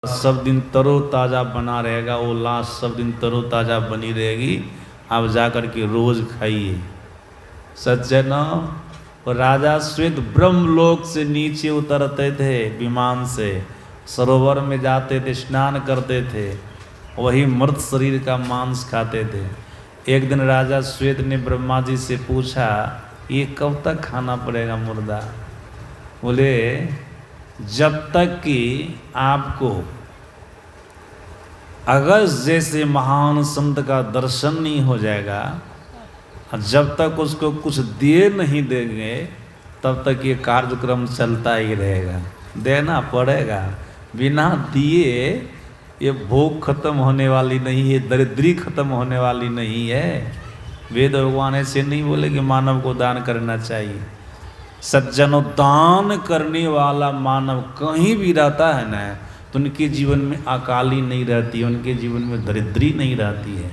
सब दिन तरोताज़ा बना रहेगा, वो लाश सब दिन तरोताज़ा बनी रहेगी। आप जा कर के रोज़ खाइए। सज्जनों, राजा श्वेत ब्रह्मलोक से नीचे उतरते थे विमान से, सरोवर में जाते थे, स्नान करते थे, वही मृत शरीर का मांस खाते थे। एक दिन राजा श्वेत ने ब्रह्मा जी से पूछा, ये कब तक खाना पड़ेगा मुर्दा? बोले, जब तक कि आपको अगस्त जैसे महान संत का दर्शन नहीं हो जाएगा, जब तक उसको कुछ दिए नहीं देंगे, तब तक ये कार्यक्रम चलता ही रहेगा। देना पड़ेगा, बिना दिए ये भोग खत्म होने वाली नहीं है, दरिद्री खत्म होने वाली नहीं है। वेद भगवान ऐसे नहीं बोले कि मानव को दान करना चाहिए। सज्जनों, दान करने वाला मानव कहीं भी रहता है ना, तो उनके जीवन में अकाली नहीं रहती है, उनके जीवन में दरिद्री नहीं रहती है।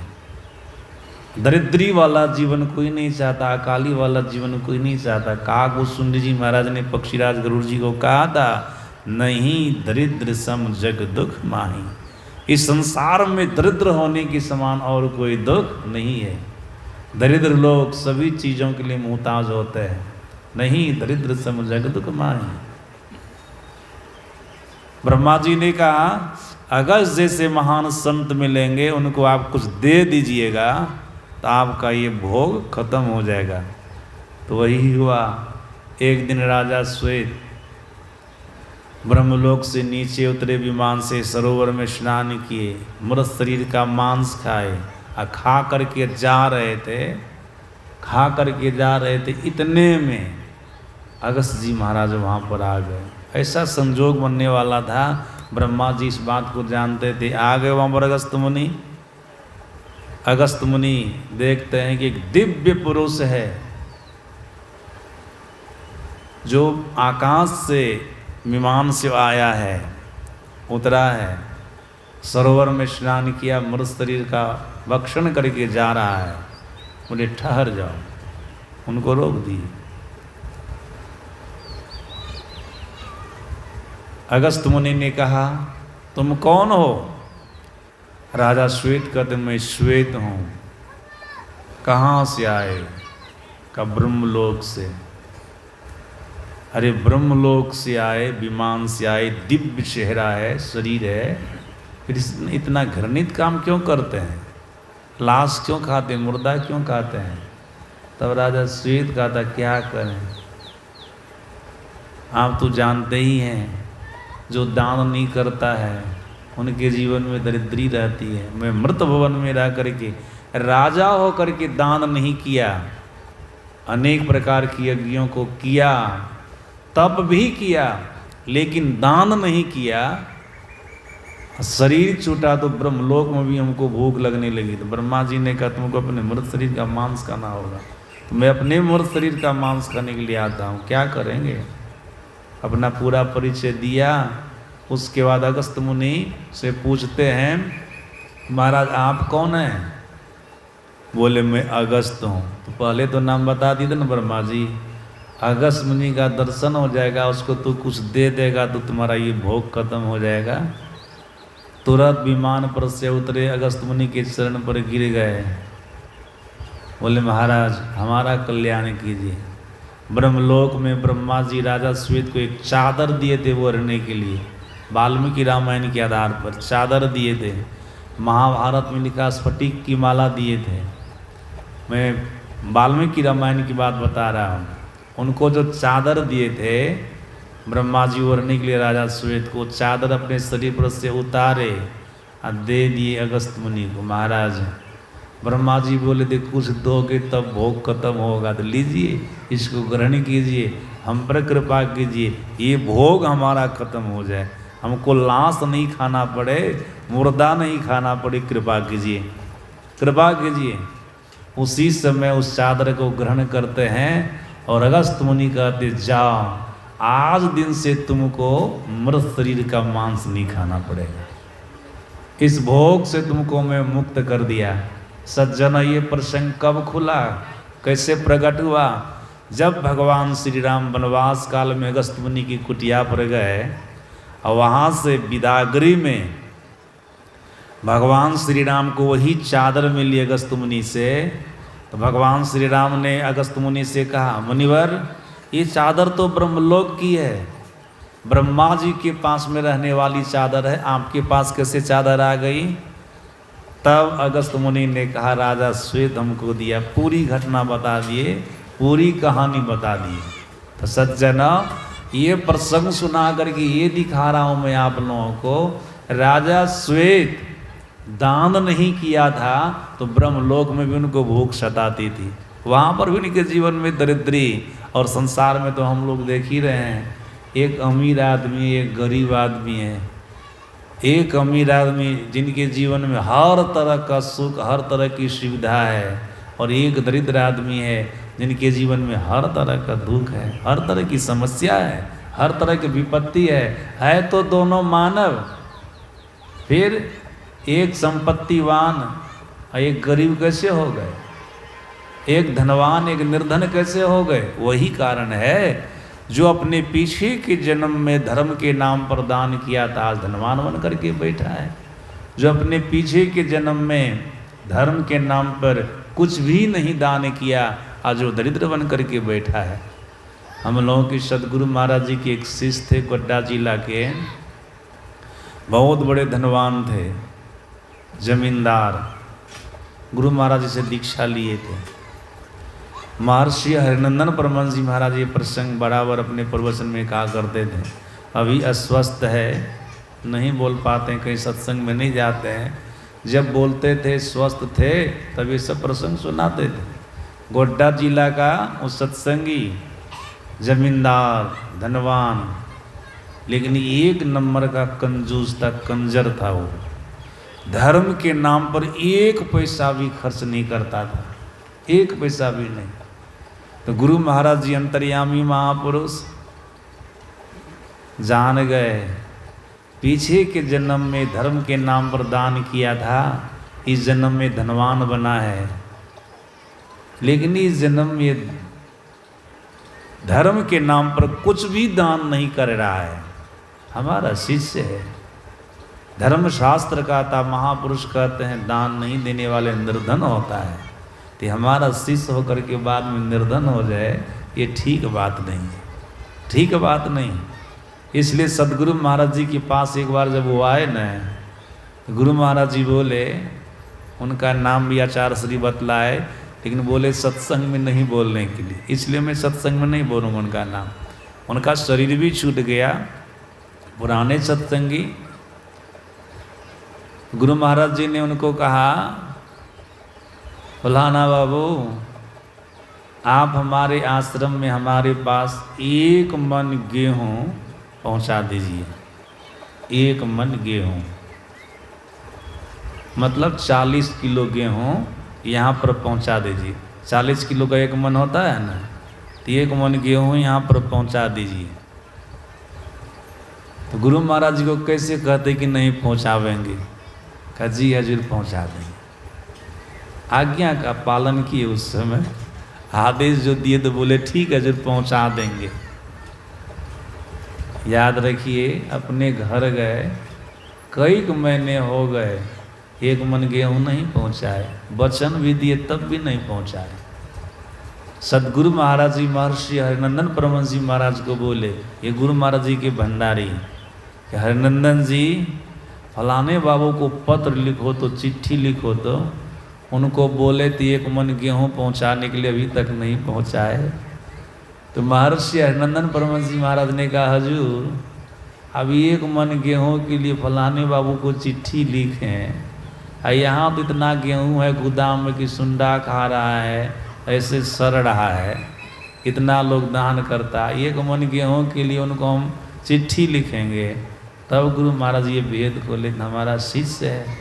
दरिद्री वाला जीवन कोई नहीं चाहता, अकाली वाला जीवन कोई नहीं चाहता। कागभूषुंड जी महाराज ने पक्षीराज गरुड़ जी को कहा था, नहीं दरिद्र सम जग दुख माही। इस संसार में दरिद्र होने के समान और कोई दुख नहीं है। दरिद्र लोग सभी चीज़ों के लिए मुहताज होते हैं। नहीं दरिद्र सम जग दुख माही। ब्रह्मा जी ने कहा, अगस्त जैसे महान संत मिलेंगे, उनको आप कुछ दे दीजिएगा तो आपका ये भोग खत्म हो जाएगा। तो वही हुआ। एक दिन राजा श्वेत ब्रह्मलोक से नीचे उतरे विमान से, सरोवर में स्नान किए, मृत शरीर का मांस खाए और खा करके जा रहे थे। इतने में अगस्त जी महाराज वहाँ पर आ गए। ऐसा संजोग बनने वाला था, ब्रह्मा जी इस बात को जानते थे। आ गए वहाँ पर अगस्त मुनि। अगस्त मुनि देखते हैं कि एक दिव्य पुरुष है जो आकाश से विमान से आया है, उतरा है, सरोवर में स्नान किया, मृत शरीर का भक्षण करके जा रहा है। बोले ठहर जाओ, उनको रोक दिए। अगस्त मुनि ने कहा, तुम कौन हो? राजा श्वेत कहते, मैं श्वेत हूँ। कहाँ से आए? का ब्रह्मलोक से। अरे ब्रह्मलोक से आए, विमान से आए, दिव्य चेहरा है, शरीर है, फिर इतना घृणित काम क्यों करते हैं? लाश क्यों खाते हैं? मुर्दा क्यों खाते हैं? तब राजा श्वेत कहता, क्या करें, आप तो जानते ही हैं, जो दान नहीं करता है उनके जीवन में दरिद्री रहती है। मैं मृत भवन में रह करके, राजा हो करके दान नहीं किया, अनेक प्रकार की यज्ञों को किया, तप भी किया, लेकिन दान नहीं किया। शरीर छूटा तो ब्रह्मलोक में भी हमको भूख लगने लगी। तो ब्रह्मा जी ने कहा, तुमको अपने मृत शरीर का मांस खाना होगा। तो मैं अपने मृत शरीर का मांस खाने के लिए आता हूँ, क्या करेंगे? अपना पूरा परिचय दिया। उसके बाद अगस्त मुनि से पूछते हैं, महाराज आप कौन हैं? बोले मैं अगस्त हूँ। तो पहले तो नाम बता दिए ना ब्रह्मा जी। अगस्त मुनि का दर्शन हो जाएगा, उसको तू कुछ दे देगा तो तुम्हारा ये भोग खत्म हो जाएगा। तुरंत विमान पर से उतरे, अगस्त मुनि के चरण पर गिर गए। बोले महाराज हमारा कल्याण कीजिए। ब्रह्मलोक में ब्रह्मा जी राजा श्वेत को एक चादर दिए थे वो रहने के लिए। वाल्मीकि रामायण के आधार पर चादर दिए थे। महाभारत में लिखा स्फटिक की माला दिए थे। मैं वाल्मीकि रामायण की बात बता रहा हूँ। उनको जो चादर दिए थे ब्रह्मा जी ओढ़ने के लिए, राजा श्वेत को चादर अपने शरीर पर से उतारे और दे दिए अगस्त मुनि को। महाराज ब्रह्मा जी बोले थे, कुछ दोगे तब भोग खत्म होगा, तो लीजिए, इसको ग्रहण कीजिए, हम पर कृपा कीजिए, ये भोग हमारा खत्म हो जाए, हमको लाश नहीं खाना पड़े, मुर्दा नहीं खाना पड़े, कृपा कीजिए, कृपा कीजिए। उसी समय उस चादर को ग्रहण करते हैं और अगस्त मुनि कहते, जाओ आज दिन से तुमको मृत शरीर का मांस नहीं खाना पड़ेगा, इस भोग से तुमको मैं मुक्त कर दिया। सज्जन, ये प्रसंग कब खुला, कैसे प्रकट हुआ? जब भगवान श्री राम वनवास काल में अगस्त मुनि की कुटिया पर गए और वहाँ से बिदागरी में भगवान श्री राम को वही चादर मिली अगस्त मुनि से। तो भगवान श्री राम ने अगस्त मुनि से कहा, मुनिवर ये चादर तो ब्रह्मलोक की है, ब्रह्मा जी के पास में रहने वाली चादर है, आपके पास कैसे चादर आ गई? तब अगस्त मुनि ने कहा, राजा श्वेत हमको दिया, पूरी घटना बता दिए, पूरी कहानी बता दी। तो सज्जन ये प्रसंग सुना करके ये दिखा रहा हूँ मैं आप लोगों को, राजा श्वेत दान नहीं किया था तो ब्रह्मलोक में भी उनको भूख सताती थी, वहाँ पर भी उनके जीवन में दरिद्री। और संसार में तो हम लोग देख ही रहे हैं, एक अमीर आदमी एक गरीब आदमी है। एक अमीर आदमी जिनके जीवन में हर तरह का सुख हर तरह की सुविधा है, और एक दरिद्र आदमी है जिनके जीवन में हर तरह का दुख है, हर तरह की समस्या है, हर तरह की विपत्ति है तो दोनों मानव। फिर एक संपत्तिवान और एक गरीब कैसे हो गए, एक धनवान एक निर्धन कैसे हो गए? वही कारण है जो अपने पीछे के जन्म में धर्म के नाम पर दान किया था आज धनवान बन करके बैठा है, जो अपने पीछे के जन्म में धर्म के नाम पर कुछ भी नहीं दान किया आज वो दरिद्र बन करके बैठा है। हम लोगों के सदगुरु महाराज जी के एक शिष्य थे, गोड्डा जिला के, बहुत बड़े धनवान थे, जमींदार, गुरु महाराज जी से दीक्षा लिए थे। महर्षि हरिनंदन परमहंस जी महाराज ये प्रसंग बराबर अपने प्रवचन में कहा करते थे। अभी अस्वस्थ है, नहीं बोल पाते हैं, कहीं सत्संग में नहीं जाते हैं, जब बोलते थे स्वस्थ थे तब ये सब प्रसंग सुनाते थे। गोड्डा जिला का वो सत्संगी जमींदार धनवान, लेकिन एक नंबर का कंजूस था, कंजर था वो, धर्म के नाम पर एक पैसा भी खर्च नहीं करता था, एक पैसा भी नहीं। तो गुरु महाराज जी अंतर्यामी महापुरुष जान गए, पीछे के जन्म में धर्म के नाम पर दान किया था, इस जन्म में धनवान बना है, लेकिन इस जन्म में धर्म के नाम पर कुछ भी दान नहीं कर रहा है। हमारा शिष्य है, धर्मशास्त्र का था, महापुरुष कहते हैं दान नहीं देने वाले निर्धन होता है। तो हमारा शिष्य होकर के बाद में निर्धन हो जाए ये ठीक बात नहीं है, ठीक बात नहीं। इसलिए सदगुरु महाराज जी के पास एक बार जब वो आए न, तो गुरु महाराज जी बोले, उनका नाम भी आचार्य श्री बतलाए, लेकिन बोले सत्संग में नहीं बोलने के लिए, इसलिए मैं सत्संग में नहीं बोलूँगा उनका नाम। उनका शरीर भी छूट गया, पुराने सत्संगी। गुरु महाराज जी ने उनको कहा, फलाना बाबू आप हमारे आश्रम में हमारे पास 1 मन गेहूँ पहुँचा दीजिए। 1 मन गेहूँ मतलब 40 किलो गेहूँ यहाँ पर पहुँचा दीजिए। 40 किलो का 1 मन होता है ना, तो 1 मन गेहूँ यहाँ पर पहुँचा दीजिए। तो गुरु महाराज जी को कैसे कहते कि नहीं पहुँचावेंगे? कहा जी हजूर पहुँचा देंगे। आज्ञा का पालन किए, उस समय आदेश जो दिए तो बोले ठीक है हजूर पहुँचा देंगे। याद रखिए, अपने घर गए, कई महीने हो गए, 1 मन गेहूँ नहीं पहुँचाए, वचन भी दिए तब भी नहीं पहुँचाए। सदगुरु महाराज जी महर्षि हरिनंदन परमहंस जी महाराज को बोले, ये गुरु महाराज जी के भंडारी, कि हरिनंदन जी फलाने बाबू को पत्र लिखो तो, चिट्ठी लिखो तो, उनको बोले तो 1 मन गेहूँ पहुँचाने के लिए अभी तक नहीं पहुँचाए। तो महर्षि हरिनंदन परमहंस जी महाराज ने कहा, हजूर अभी 1 मन गेहूँ के लिए फलाने बाबू को चिट्ठी लिखें, यहाँ तो इतना गेहूँ है गोदाम में कि सुंडा खा रहा है, ऐसे सड़ रहा है, इतना लोग दान करता, 1 मन गेहूँ के लिए उनको हम चिट्ठी लिखेंगे? तब गुरु महाराज ये भेद खोले, हमारा शिष्य है,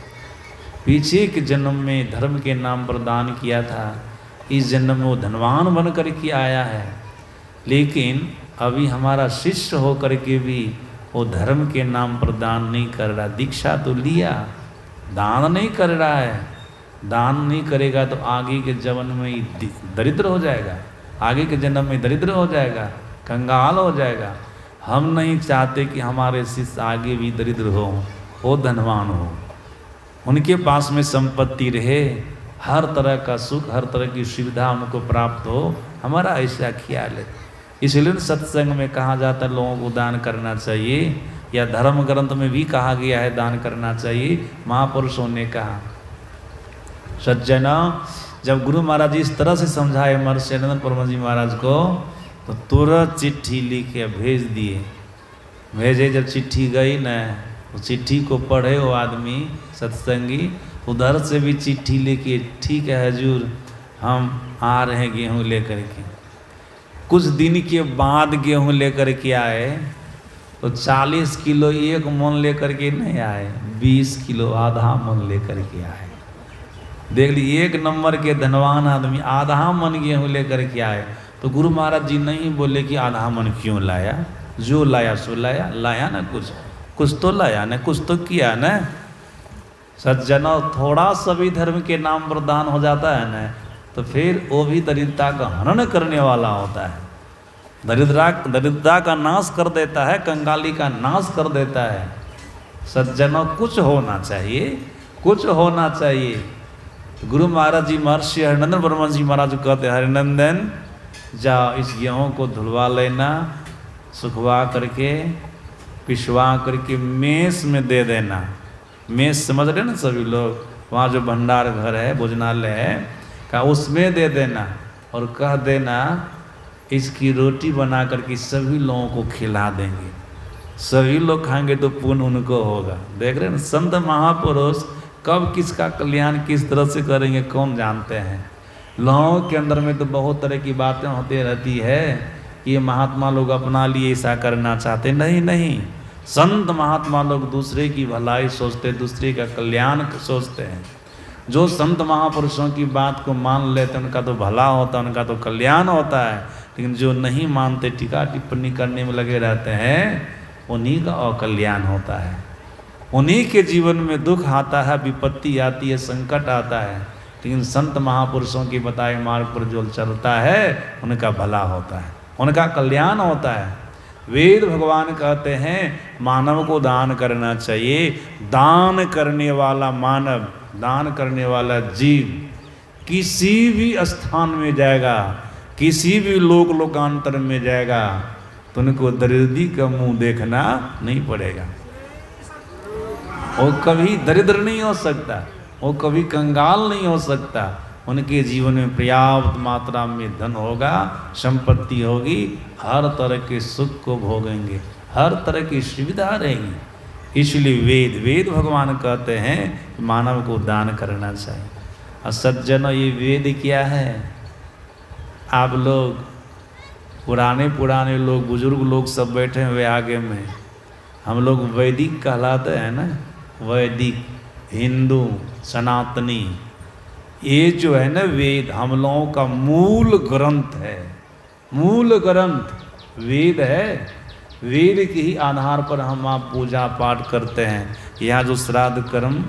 पीछे के जन्म में धर्म के नाम पर दान किया था, इस जन्म में वो धनवान बन कर के आया है, लेकिन अभी हमारा शिष्य हो कर के भी वो धर्म के नाम पर दान नहीं कर रहा। दीक्षा तो लिया, दान नहीं कर रहा है। दान नहीं करेगा तो आगे के जन्म में दरिद्र हो जाएगा, आगे के जन्म में दरिद्र हो जाएगा, कंगाल हो जाएगा। हम नहीं चाहते कि हमारे शिष्य आगे भी दरिद्र हो धनवान हो, उनके पास में संपत्ति रहे, हर तरह का सुख, हर तरह की सुविधा उनको प्राप्त हो, हमारा ऐसा ख्याल है। इसलिए सत्संग में कहा जाता है लोगों को दान करना चाहिए, या धर्म ग्रंथ में भी कहा गया है दान करना चाहिए। महापुरुषों ने कहा, सज्जना, जब गुरु महाराज जी इस तरह से समझाए महर्षि आनंद परमहंस जी महाराज को, तो तुरंत चिट्ठी लिख के भेज दिए। भेजे, जब चिट्ठी गई न, उस चिट्ठी को पढ़े वो आदमी सत्संगी, उधर से भी चिट्ठी लेके, ठीक है हजूर, हम आ रहे हैं गेहूँ लेकर के। कुछ दिन के बाद गेहूँ लेकर के आए, तो 40 किलो एक मन लेकर के नहीं आए, 20 किलो आधा मन लेकर के आए। देख ली, एक नंबर के धनवान आदमी आधा मन गेहूँ लेकर के आए। तो गुरु महाराज जी नहीं बोले कि आधा मन क्यों लाया, जो लाया सो लाया, लाया ना कुछ तो लाया ना, कुछ तो किया ना। सज्जनों, थोड़ा सा भी धर्म के नाम पर दान हो जाता है ना, तो फिर वो भी दरिद्रता का हनन करने वाला होता है। दरिद्रता का नाश कर देता है, कंगाली का नाश कर देता है। सज्जनों, कुछ होना चाहिए, कुछ होना चाहिए। गुरु महाराज जी महर्षि हरिनंदन परमहंस जी महाराज कहते हैं, हरिनंदन जाओ इस गेहूँ को धुलवा लेना, सुखवा करके पिसवा करके मेस में दे देना। मेस समझ रहे ना सभी लोग, वहाँ जो भंडार घर है, भोजनालय है, का उसमें दे देना और कह देना इसकी रोटी बना करके सभी लोगों को खिला देंगे, सभी लोग खाएंगे तो पुण्य उनको होगा। देख रहे हैं ना, संत महापुरुष कब किसका कल्याण किस तरह से करेंगे कौन जानते हैं। लोगों के अंदर में तो बहुत तरह की बातें होती रहती है, ये महात्मा लोग अपना लिए ऐसा करना चाहते, नहीं नहीं, संत महात्मा लोग दूसरे की भलाई सोचते, दूसरे का कल्याण सोचते हैं। जो संत महापुरुषों की बात को मान लेते हैं उनका तो भला होता है, उनका तो कल्याण होता है। लेकिन जो नहीं मानते, टीका टिप्पणी करने में लगे रहते हैं, उन्हीं का अकल्याण होता है। उन्हीं के जीवन में दुख आता है, विपत्ति आती है, संकट आता है। लेकिन संत महापुरुषों की बताए मार्ग पर जो चलता है उनका भला होता है, उनका कल्याण होता है। वेद भगवान कहते हैं मानव को दान करना चाहिए। दान करने वाला मानव, दान करने वाला जीव किसी भी स्थान में जाएगा, किसी भी लोकांतर में जाएगा, तो उनको दरिद्री का मुंह देखना नहीं पड़ेगा। वो कभी दरिद्र नहीं हो सकता, वो कभी कंगाल नहीं हो सकता। उनके जीवन में पर्याप्त मात्रा में धन होगा, संपत्ति होगी, हर तरह के सुख को भोगेंगे, हर तरह की सुविधा रहेगी। इसलिए वेद भगवान कहते हैं मानव को दान करना चाहिए। और सज्जनों, ये वेद क्या है? आप लोग पुराने लोग, बुजुर्ग लोग सब बैठे हुए आगे में, हम लोग वैदिक कहलाते हैं ना, वैदिक, हिंदू, सनातनी। ये जो है ना वेद, हम लोगों का मूल ग्रंथ है, मूल ग्रंथ वेद है। वेद के ही आधार पर हम आप पूजा पाठ करते हैं। यहाँ जो श्राद्ध कर्म,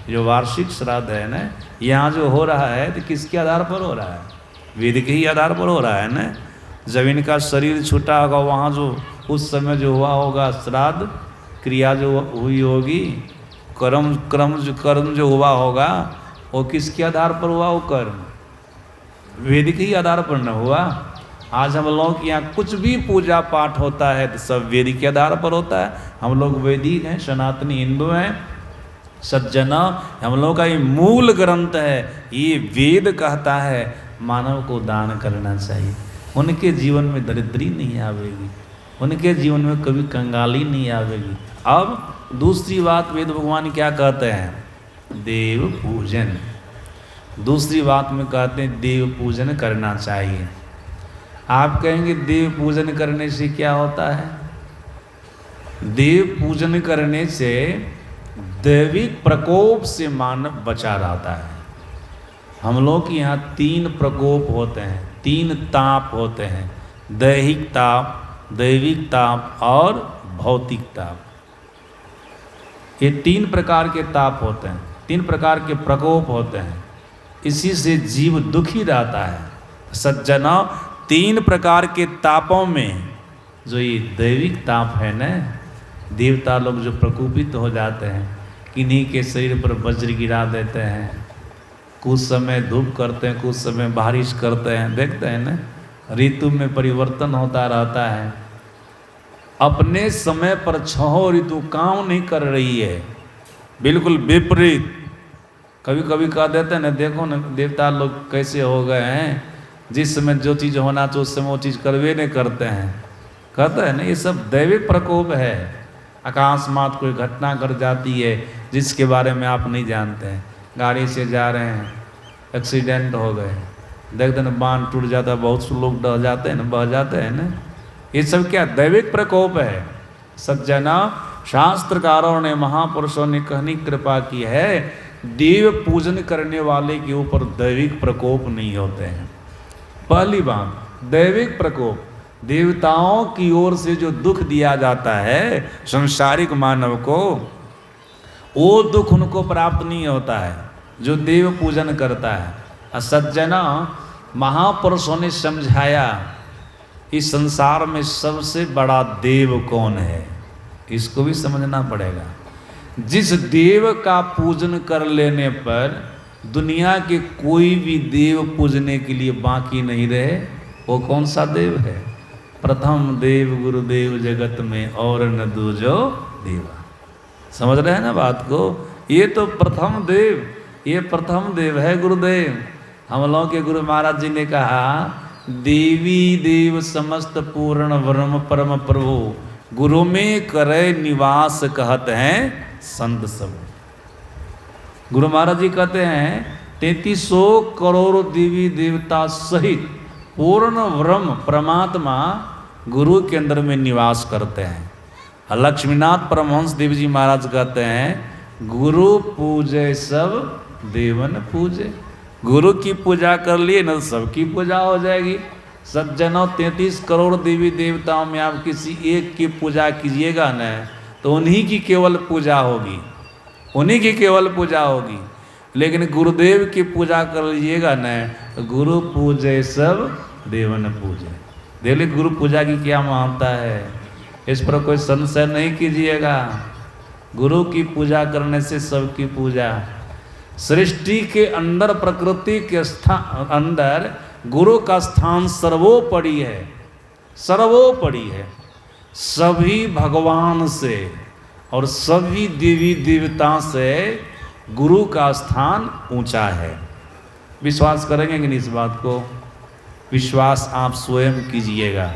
जो वार्षिक श्राद्ध है ना, यहाँ जो हो रहा है तो किसके आधार पर हो रहा है? वेद के ही आधार पर हो रहा है ना। जब इनका शरीर छूटा होगा, वहाँ जो उस समय जो हुआ होगा श्राद्ध क्रिया जो हुई होगी, कर्म जो हुआ होगा, वो किसके आधार पर हुआ? वो कर्म वेद के ही आधार पर न हुआ। आज हम लोग के यहाँ कुछ भी पूजा पाठ होता है तो सब वेद के आधार पर होता है। हम लोग वैदिक हैं, सनातनी हिंदू हैं। सज्जना, हम लोग का ये मूल ग्रंथ है, ये वेद कहता है मानव को दान करना चाहिए। उनके जीवन में दरिद्री नहीं आवेगी, उनके जीवन में कभी कंगाली नहीं आवेगी। अब दूसरी बात वेद भगवान क्या कहते हैं? देव पूजन। दूसरी बात में कहते हैं देव पूजन करना चाहिए। आप कहेंगे देव पूजन करने से क्या होता है? देव पूजन करने से दैविक प्रकोप से मानव बचा रहता है। हम लोग के यहाँ 3 प्रकोप होते हैं, 3 ताप होते हैं, दैहिक ताप, दैविक ताप और भौतिक ताप। ये 3 प्रकार के ताप होते हैं, 3 प्रकार के प्रकोप होते हैं। इसी से जीव दुखी रहता है। सज्जना, 3 प्रकार के तापों में जो ये दैविक ताप है न, देवता लोग जो प्रकोपित हो जाते हैं, किन्हीं के शरीर पर वज्र गिरा देते हैं, कुछ समय धूप करते हैं, कुछ समय बारिश करते हैं, देखते हैं ना, ऋतु में परिवर्तन होता रहता है। अपने समय पर छहों ऋतु काम नहीं कर रही है, बिल्कुल विपरीत। कभी कभी कह देते हैं ना, देखो ना देवता लोग कैसे हो गए हैं, जिस समय जो चीज़ होना चाहिए उस समय वो चीज़ करवे नहीं करते हैं। कहते हैं ना, ये सब दैविक प्रकोप है। अकस्मात कोई घटना घट जाती है जिसके बारे में आप नहीं जानते हैं, गाड़ी से जा रहे हैं, एक्सीडेंट हो गए, देखते ना बांध टूट जाता है, बहुत से लोग डर जाते हैं ना, बह जाते हैं ना। ये सब क्या दैविक प्रकोप है। सज्जना, शास्त्रकारों ने, महापुरुषों ने कहनी कृपा की है, देव पूजन करने वाले के ऊपर दैविक प्रकोप नहीं होते हैं। पहली बात, दैविक प्रकोप, देवताओं की ओर से जो दुख दिया जाता है संसारिक मानव को, वो दुख उनको प्राप्त नहीं होता है जो देव पूजन करता है। सज्जना, महापुरुषों ने समझाया इस संसार में सबसे बड़ा देव कौन है, इसको भी समझना पड़ेगा। जिस देव का पूजन कर लेने पर दुनिया के कोई भी देव पूजने के लिए बाकी नहीं रहे, वो कौन सा देव है? प्रथम देव गुरुदेव जगत में और न दूजो देवा। समझ रहे हैं ना बात को? ये तो प्रथम देव, ये प्रथम देव है गुरुदेव। हम लोगों के गुरु महाराज जी ने कहा, देवी देव समस्त पूर्ण ब्रह्म परम प्रभु, गुरु में करे निवास कहत हैं संत सब। गुरु महाराज जी कहते हैं 3300 करोड़ देवी देवता सहित पूर्ण ब्रह्म परमात्मा गुरु के अंदर में निवास करते हैं। लक्ष्मीनाथ परमहंस देव जी महाराज कहते हैं, गुरु पूजे सब देवन पूजे। गुरु की पूजा कर लिए ना, सबकी पूजा हो जाएगी। सज्जनों, 33 करोड़ देवी देवताओं में आप किसी एक की पूजा कीजिएगा न, तो उन्हीं की केवल पूजा होगी, उन्हीं की केवल पूजा होगी। लेकिन गुरुदेव की पूजा कर लीजिएगा न, तो गुरु पूजे सब देवन पूजे। देखिए गुरु पूजा की क्या महानता है, इस पर कोई संशय नहीं कीजिएगा। गुरु की पूजा करने से सबकी पूजा। सृष्टि के अंदर, प्रकृति के स्थान अंदर गुरु का स्थान सर्वोपरि है, सर्वोपरि है। सभी भगवान से और सभी देवी देवता से गुरु का स्थान ऊंचा है। विश्वास करेंगे कि नहीं इस बात को? विश्वास आप स्वयं कीजिएगा।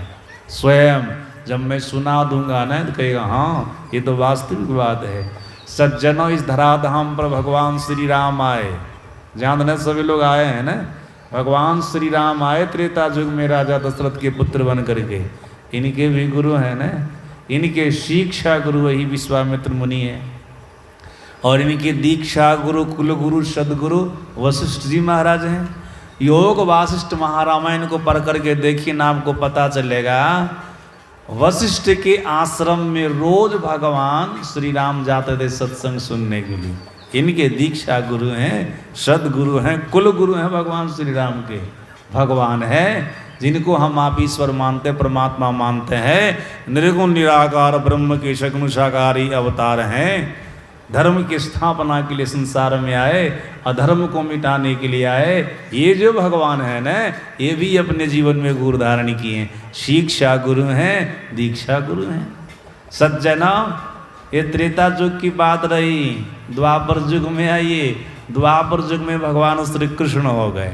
स्वयं जब मैं सुना दूंगा ना, तो कहेगा हाँ ये तो वास्तविक बात है। सज्जनों, इस धराधाम पर भगवान श्री राम आए, जहाँ न सभी लोग आए हैं ना, भगवान श्री राम आए त्रेता युग में राजा दशरथ के पुत्र बन करके। इनके भी गुरु हैं ना, इनके शिक्षा गुरु वही विश्वामित्र मुनि है, और इनके दीक्षा गुरु कुल गुरु सदगुरु वशिष्ठ जी महाराज हैं। योग वासिष्ठ महारामायण को पढ़ करके देखिए ना, आपको पता चलेगा वशिष्ठ के आश्रम में रोज भगवान श्री राम जाते थे सत्संग सुनने के लिए। इनके दीक्षा गुरु हैं, सदगुरु हैं, कुल गुरु हैं भगवान श्री राम के। भगवान है जिनको हम आप ईश्वर मानते, परमात्मा मानते हैं, निर्गुण निराकार ब्रह्म के सगुण साकारी अवतार हैं। धर्म की स्थापना के लिए संसार में आए, अधर्म को मिटाने के लिए आए। ये जो भगवान है ना, ये भी अपने जीवन में गुरु धारण किए हैं। शिक्षा गुरु हैं, दीक्षा गुरु हैं। सज्जना, ये त्रेता युग की बात रही, द्वापर युग में आइए। द्वापर युग में भगवान श्री कृष्ण हो गए।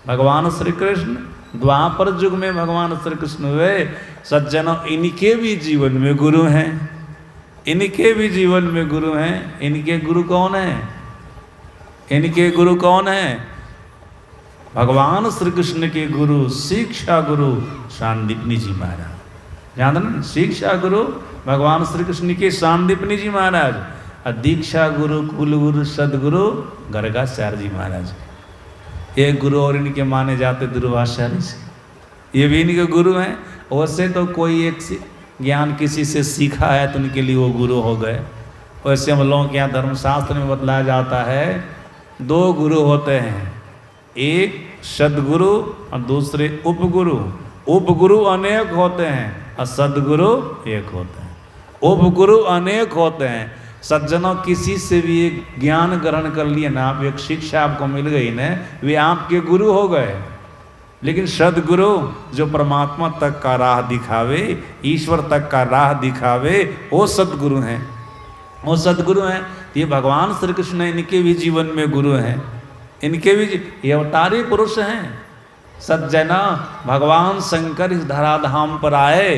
भगवान श्री कृष्ण द्वापर युग में भगवान श्री कृष्ण हुए। सज्जनों, इनके भी जीवन में गुरु हैं, इनके भी जीवन में गुरु हैं। इनके गुरु कौन है? इनके गुरु कौन है? भगवान श्री कृष्ण के गुरु, शिक्षा गुरु सांदीपनी जी महाराज। जानते ना, शिक्षा गुरु भगवान श्री कृष्ण के सांदीपनी जी महाराज, और दीक्षा गुरु कुल गुरु सदगुरु गर्गाचार्य जी महाराज। एक गुरु और इनके माने जाते दुर्वासाचार्य से, ये भी इनके गुरु हैं। वैसे तो कोई एक ज्ञान किसी से सीखा है तो उनके लिए वो गुरु हो गए। वैसे हम लोगों के यहाँ धर्मशास्त्र में बतलाया जाता है, दो गुरु होते हैं, एक सदगुरु और दूसरे उपगुरु। उपगुरु अनेक होते हैं और सदगुरु एक होते हैं। उपगुरु अनेक होते हैं। सज्जनों, किसी से भी एक ज्ञान ग्रहण कर लिए ना आप, एक शिक्षा आपको मिल गई ना, वे आपके गुरु हो गए। लेकिन सदगुरु जो परमात्मा तक का राह दिखावे, ईश्वर तक का राह दिखावे, वो सदगुरु हैं, वो सदगुरु हैं। ये भगवान श्री कृष्ण, इनके भी जीवन में गुरु हैं, इनके भी ये अवतारी पुरुष हैं। सज्जना, भगवान शंकर इस धराधाम पर आए,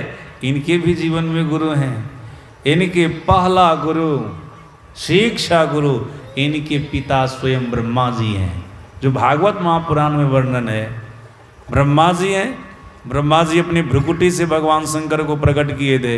इनके भी जीवन में गुरु हैं। इनके पहला गुरु, शिक्षा गुरु, इनके पिता स्वयं ब्रह्मा जी हैं, जो भागवत महापुराण में वर्णन है। ब्रह्मा जी हैं, ब्रह्मा जी अपनी भ्रुकुटी से भगवान शंकर को प्रकट किए थे।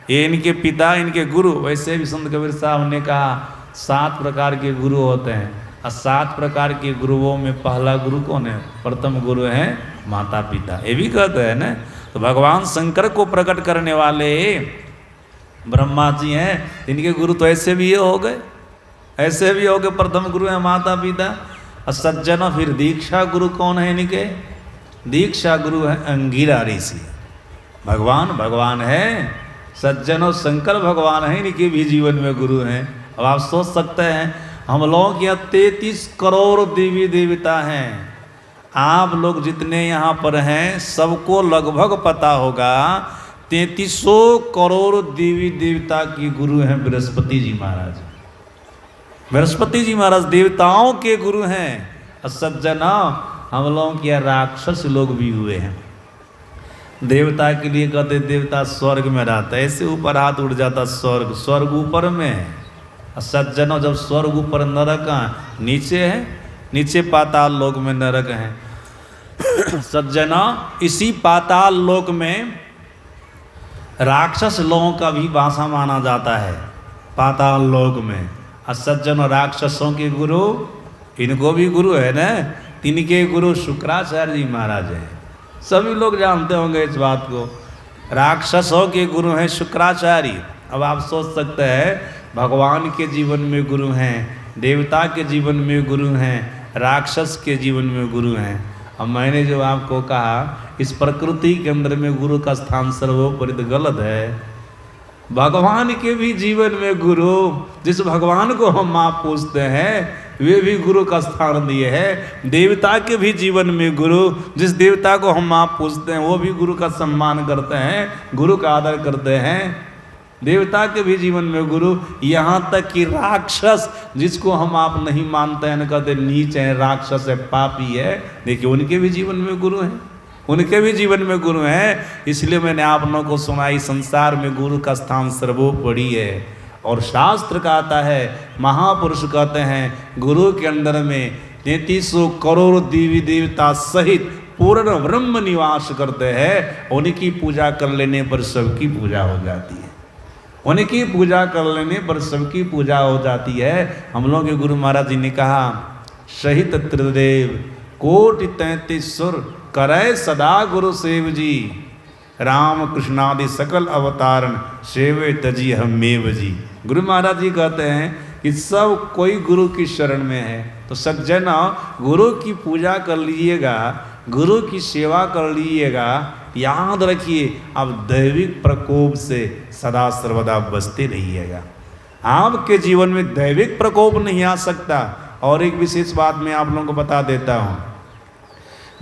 ये इनके पिता, इनके गुरु। वैसे भी संत कबीर साहब ने कहा 7 प्रकार के गुरु होते हैं, और 7 प्रकार के गुरुओं में पहला गुरु कौन है? प्रथम गुरु हैं माता पिता। ये भी कहते हैं ना। तो भगवान शंकर को प्रकट करने वाले ब्रह्मा जी हैं, इनके गुरु तो ऐसे भी ये हो गए, ऐसे भी हो गए। प्रथम गुरु है माता पिता। और सज्जनों, फिर दीक्षा गुरु कौन है इनके? दीक्षा गुरु है अंगिरा ऋषि। भगवान है। सज्जनों, शंकर भगवान है, इनके भी जीवन में गुरु हैं। अब आप सोच सकते हैं, हम लोगों के यहाँ 33 करोड़ देवी देवता हैं। आप लोग जितने यहाँ पर हैं, सबको लगभग पता होगा 3300 करोड़ देवी देवता की गुरु हैं बृहस्पति जी महाराज। बृहस्पति जी महाराज देवताओं के गुरु हैं। सज्जना, हम लोगों के यहाँ राक्षस लोग भी हुए हैं। देवता के लिए कहते देवता स्वर्ग में रहता है, ऐसे ऊपर हाथ उड़ जाता स्वर्ग, स्वर्ग ऊपर में है। सज्जनों, जब स्वर्ग ऊपर, नरक नीचे है, नीचे पाताल लोक में नरक है। सज्जनों, इसी पाताल लोक में राक्षस लोगों का भी वासा माना जाता है, पाताल लोक में। और सज्जनों, राक्षसों के गुरु, इनको भी गुरु है ना। इनके गुरु शुक्राचार्य जी महाराज हैं। सभी लोग जानते होंगे इस बात को। राक्षसों के गुरु हैं शुक्राचार्य। अब आप सोच सकते हैं, भगवान के जीवन में गुरु हैं, देवता के जीवन में गुरु हैं, राक्षस के जीवन में गुरु हैं। अब मैंने जो आपको कहा, इस प्रकृति के अंदर में गुरु का स्थान सर्वोपरि गलत है। भगवान के भी जीवन में गुरु, जिस भगवान को हम आप पूछते हैं, वे भी गुरु का स्थान दिए हैं। देवता के भी जीवन में गुरु, जिस देवता को हम आप पूछते हैं, वो भी गुरु का सम्मान करते हैं, गुरु का आदर करते हैं। देवता के भी जीवन में गुरु, यहाँ तक कि राक्षस, जिसको हम आप नहीं मानते हैं, कहते नीच है, राक्षस है, पापी है, देखिए उनके भी जीवन में गुरु हैं, उनके भी जीवन में गुरु हैं। इसलिए मैंने आप लोगों को सुनाई, संसार में गुरु का स्थान सर्वोपरि है। और शास्त्र कहता है, महापुरुष कहते हैं, गुरु के अंदर में 3300 करोड़ देवी देवता सहित पूर्ण ब्रह्म निवास करते हैं। उनकी पूजा कर लेने पर सबकी पूजा हो जाती है, उनकी पूजा कर लेने पर सबकी पूजा हो जाती है। हम लोग के गुरु महाराज जी ने कहा, सहित त्रिदेव कोटि 33 सुर करे सदा गुरु सेव जी, राम कृष्णादि सकल अवतारण सेवे तजी हमेव जी। गुरु महाराज जी कहते हैं कि सब कोई गुरु की शरण में है। तो सज्जन, गुरु की पूजा कर लीजिएगा, गुरु की सेवा कर लीजिएगा, याद रखिए आप दैविक प्रकोप से सदा सर्वदा बचते रहिएगा। आपके जीवन में दैविक प्रकोप नहीं आ सकता। और एक विशेष बात मैं आप लोगों को बता देता हूँ,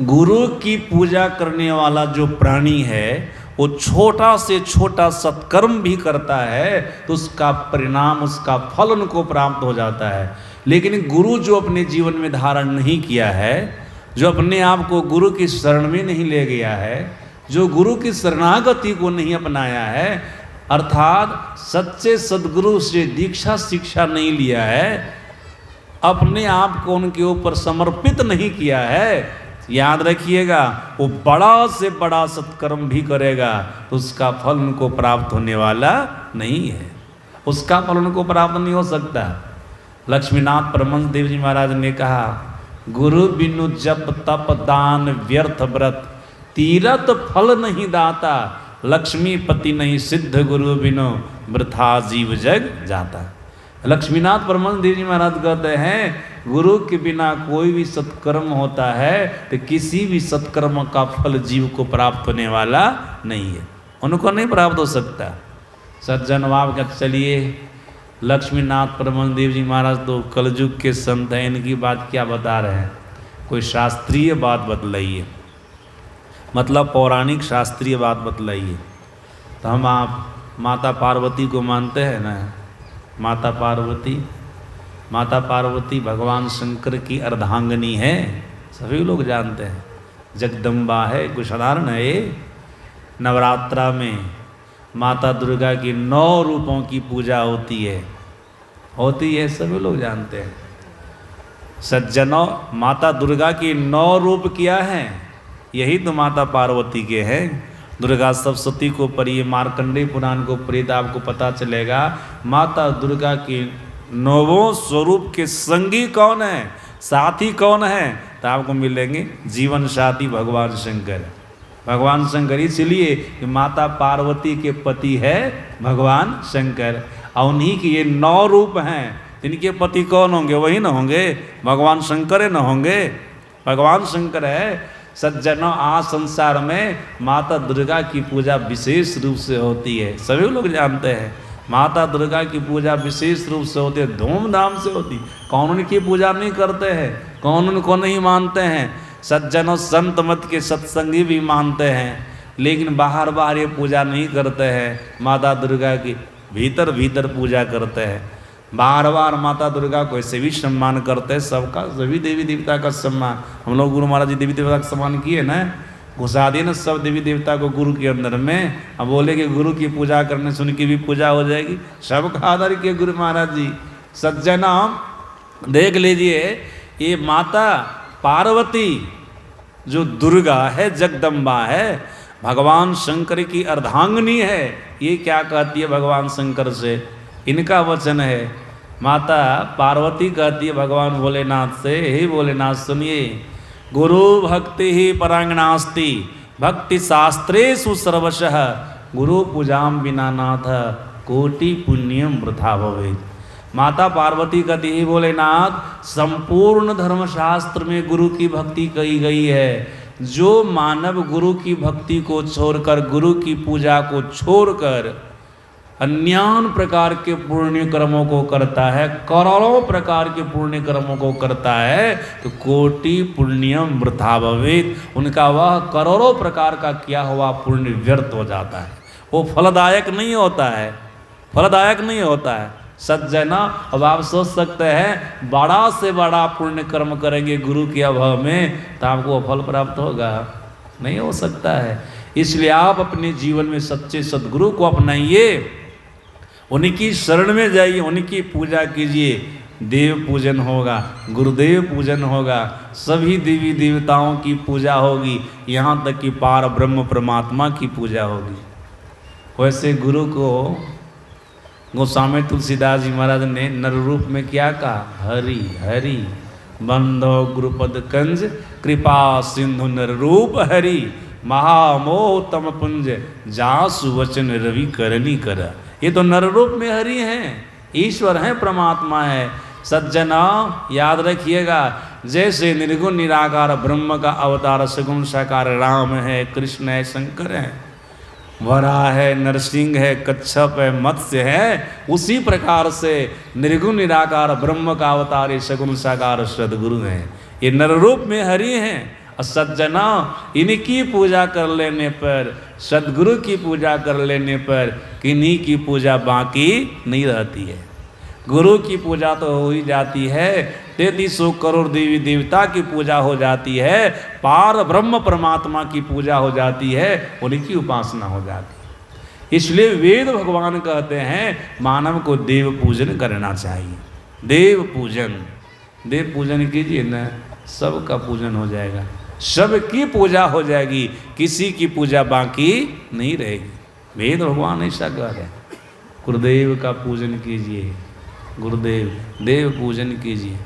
गुरु की पूजा करने वाला जो प्राणी है, वो छोटा से छोटा सत्कर्म भी करता है तो उसका परिणाम, उसका फल उनको प्राप्त हो जाता है। लेकिन गुरु जो अपने जीवन में धारण नहीं किया है, जो अपने आप को गुरु की शरण में नहीं ले गया है, जो गुरु की शरणागति को नहीं अपनाया है, अर्थात सच्चे सद्गुरु से दीक्षा शिक्षा नहीं लिया है, अपने आप को उनके ऊपर समर्पित नहीं किया है, याद रखिएगा वो बड़ा से बड़ा सत्कर्म भी करेगा तो उसका फल उनको प्राप्त होने वाला नहीं है, उसका फल उनको प्राप्त नहीं हो सकता। लक्ष्मीनाथ परमहंस देव जी महाराज ने कहा, गुरु बिनु जप तप दान व्यर्थ व्रत, तीरथ फल नहीं दाता, लक्ष्मीपति नहीं सिद्ध गुरु बिनु वृथा जीव जग जाता। लक्ष्मीनाथ परमहंस देव जी महाराज कहते हैं, गुरु के बिना कोई भी सत्कर्म होता है तो किसी भी सत्कर्म का फल जीव को प्राप्त होने वाला नहीं है। उनको नहीं प्राप्त हो सकता। सज्जन भाव का चलिए लक्ष्मीनाथ परमहंस देव जी महाराज तो कलयुग के संत हैं, इनकी बात क्या बता रहे हैं, कोई शास्त्रीय बात बतलाइए, मतलब पौराणिक शास्त्रीय बात बतलाइए। तो हम आप माता पार्वती को मानते हैं ना, माता पार्वती भगवान शंकर की अर्धांगिनी है, सभी लोग जानते हैं, जगदम्बा है, कुछ साधारण है ये। नवरात्रा में माता दुर्गा की 9 रूपों की पूजा होती है, सभी लोग जानते हैं। सज्जनों, माता दुर्गा की 9 रूप क्या हैं? यही तो माता पार्वती के हैं। दुर्गा सप्तशती को पढ़िए, मार्कंडेय पुराण को पढ़िए तो आपको पता चलेगा माता दुर्गा के 9 स्वरूप के संगी कौन है, साथी कौन है, तो आपको मिलेंगे जीवन साथी भगवान शंकर। भगवान शंकर इसलिए कि माता पार्वती के पति है भगवान शंकर, और उन्हीं के ये 9 रूप हैं। इनके पति कौन होंगे? वही ना होंगे, भगवान शंकर न होंगे, भगवान शंकर है। सज्जनों, आज संसार में माता दुर्गा की पूजा विशेष रूप से होती है, सभी लोग जानते हैं। माता दुर्गा की पूजा विशेष रूप से होती है, धूमधाम से होती। कौन उनकी पूजा नहीं करते हैं, कौन उनको नहीं मानते हैं। सज्जनों, संत मत के सत्संगी भी मानते हैं, लेकिन बाहर बाहर ये पूजा नहीं करते हैं। माता दुर्गा की भीतर भीतर पूजा करते हैं। बार बार माता दुर्गा को ऐसे भी सम्मान करते हैं, सबका, सभी देवी देवता का सम्मान। हम लोग गुरु महाराज जी देवी देवता का सम्मान किए ना, घुसा दिए ना सब देवी देवता को गुरु के अंदर में। अब बोले कि गुरु की पूजा करने से उनकी भी पूजा हो जाएगी, सबका आदर किए गुरु महाराज जी। सज्जना, देख लीजिए, ये माता पार्वती जो दुर्गा है, जगदम्बा है, भगवान शंकर की अर्धांगिनी है। ये क्या कहती है भगवान शंकर से? इनका वचन है। माता पार्वती कहती है भगवान भोलेनाथ से, हे भोलेनाथ सुनिए, गुरु भक्ति ही परांगणास्ति भक्ति शास्त्रेषु सर्वशः गुरु पूजाम बिना नाथ कोटि पुण्यम वृथा भवेत्। माता पार्वती कहती है भोलेनाथ, संपूर्ण धर्मशास्त्र में गुरु की भक्ति कही गई है। जो मानव गुरु की भक्ति को छोड़कर, गुरु की पूजा को छोड़कर अन्यान प्रकार के पुण्य कर्मों को करता है, करोड़ों प्रकार के पुण्य कर्मों को करता है, तो कोटि पुण्यम वृथा भवेत्, उनका वह करोड़ों प्रकार का किया हुआ पुण्य व्यर्थ हो जाता है, वो फलदायक नहीं होता है, फलदायक नहीं होता है। सज्जना, अब आप सोच सकते हैं बड़ा से बड़ा पुण्य कर्म करेंगे गुरु के अभाव में तो आपको फल प्राप्त होगा? नहीं हो सकता है। इसलिए आप अपने जीवन में सच्चे सद्गुरु को अपनाइए, उनकी शरण में जाइए, उनकी पूजा कीजिए। देव पूजन होगा, गुरुदेव पूजन होगा, सभी देवी देवताओं की पूजा होगी, यहाँ तक कि पार ब्रह्म परमात्मा की पूजा होगी। वैसे गुरु को गोस्वामी तुलसीदास जी महाराज ने नर रूप में क्या कहा? हरि हरि बंधो गुरुपद कंज कृपा सिंधु नर रूप हरि महामोह तम पुंज जासु वचन रवि करनी कर। ये तो नर रूप में हरि हैं, ईश्वर हैं, परमात्मा है। सज्जना, याद रखिएगा, जैसे निर्गुण निराकार ब्रह्म का अवतार सगुण साकार राम है, कृष्ण है, शंकर है, वराह है, नरसिंह है, कच्छप है, मत्स्य है, उसी प्रकार से निर्गुण निराकार ब्रह्म का अवतार ये सगुण साकार सद्गुरु हैं। ये नर रूप में हरि हैं। और सज्जना, इनकी पूजा कर लेने पर, सद्गुरु की पूजा कर लेने पर किन्हीं की पूजा बाकी नहीं रहती है। गुरु की पूजा तो हो ही जाती है, 3300 करोड़ देवी देवता की पूजा हो जाती है, पार ब्रह्म परमात्मा की पूजा हो जाती है, उन्हीं की उपासना हो जाती है। इसलिए वेद भगवान कहते हैं मानव को देव पूजन करना चाहिए। देव पूजन कीजिए ना, सबका पूजन हो जाएगा, सबकी पूजा हो जाएगी, किसी की पूजा बाकी नहीं रहेगी। वेद भगवान ऐसा कह रहे हैं। गुरुदेव का पूजन कीजिए, गुरुदेव देव पूजन कीजिए,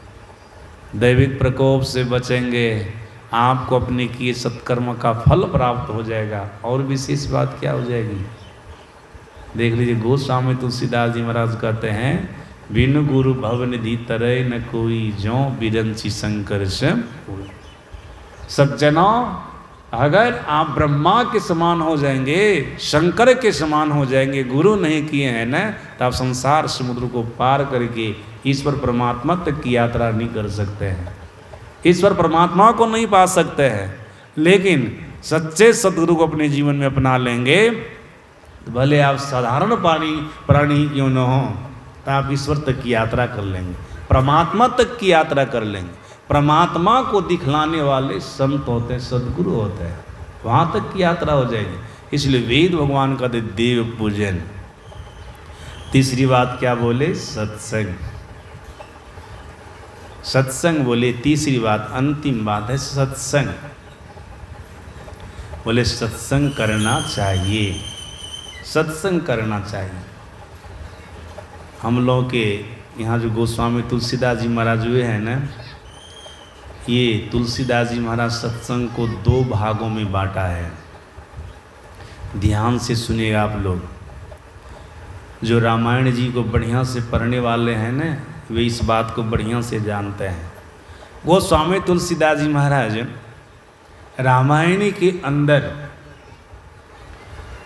दैविक प्रकोप से बचेंगे, आपको अपने किए सत्कर्म का फल प्राप्त हो जाएगा। और विशेष बात क्या हो जाएगी? देख लीजिए, गोस्वामी तुलसीदास जी महाराज कहते हैं, बिनु गुरु भव निधि तरय न कोई, जो बिरंची शंकर से। सज्जनों, अगर आप ब्रह्मा के समान हो जाएंगे, शंकर के समान हो जाएंगे, गुरु नहीं किए हैं ना, तो आप संसार समुद्र को पार करके ईश्वर परमात्मा तक की यात्रा नहीं कर सकते हैं, ईश्वर परमात्मा को नहीं पा सकते हैं। लेकिन सच्चे सदगुरु को अपने जीवन में अपना लेंगे, तो भले आप साधारण प्राणी क्यों न हो, तो आप ईश्वर तक की यात्रा कर लेंगे, परमात्मा तक की यात्रा कर लेंगे। परमात्मा को दिखलाने वाले संत होते हैं, सदगुरु होते हैं, वहाँ तक की यात्रा हो जाएगी। इसलिए वेद भगवान का देव पूजन। तीसरी बात क्या बोले? सत्संग। सत्संग बोले तीसरी बात, अंतिम बात है सत्संग। बोले सत्संग करना चाहिए, सत्संग करना चाहिए। हम लोग के यहाँ जो गोस्वामी तुलसीदास जी महाराज हुए हैं ना, ये तुलसीदास जी महाराज सत्संग को 2 भागों में बांटा है। ध्यान से सुनिएगा आप लोग। जो रामायण जी को बढ़िया से पढ़ने वाले हैं ना, वे इस बात को बढ़िया से जानते हैं। गोस्वामी तुलसीदास जी महाराज रामायण के अंदर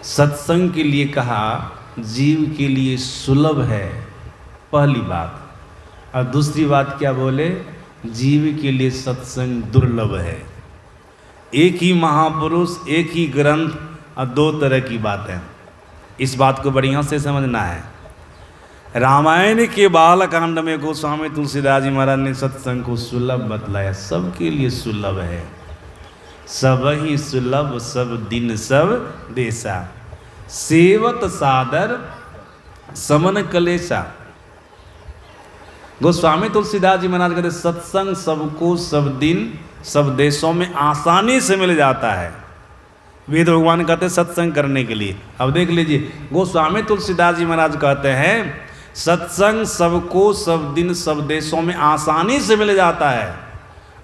सत्संग के लिए कहा जीव के लिए सुलभ है, पहली बात। और दूसरी बात क्या बोले? जीव के लिए सत्संग दुर्लभ है। एक ही महापुरुष, एक ही ग्रंथ और 2 तरह की बातें। इस बात को बढ़िया से समझना है। रामायण के बालकांड में गोस्वामी तुलसीदास जी महाराज ने सत्संग को सुलभ बतलाया, सबके लिए सुलभ है। सब ही सुलभ सब दिन सब देशा, सेवत सादर समन कलेशा। गोस्वामी तुलसीदास जी महाराज कहते सत्संग सबको सब दिन सब देशों में आसानी से मिल जाता है। वेद भगवान कहते सत्संग करने के लिए। अब देख लीजिए, गोस्वामी तुलसीदास जी महाराज कहते हैं सत्संग सबको सब दिन सब देशों में आसानी से मिल जाता है।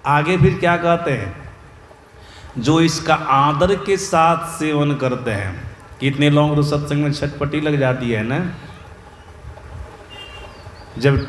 आगे फिर क्या कहते हैं? जो इसका आदर के साथ सेवन करते हैं। कितने लोगों को सत्संग में छटपटी लग जाती है ना, जब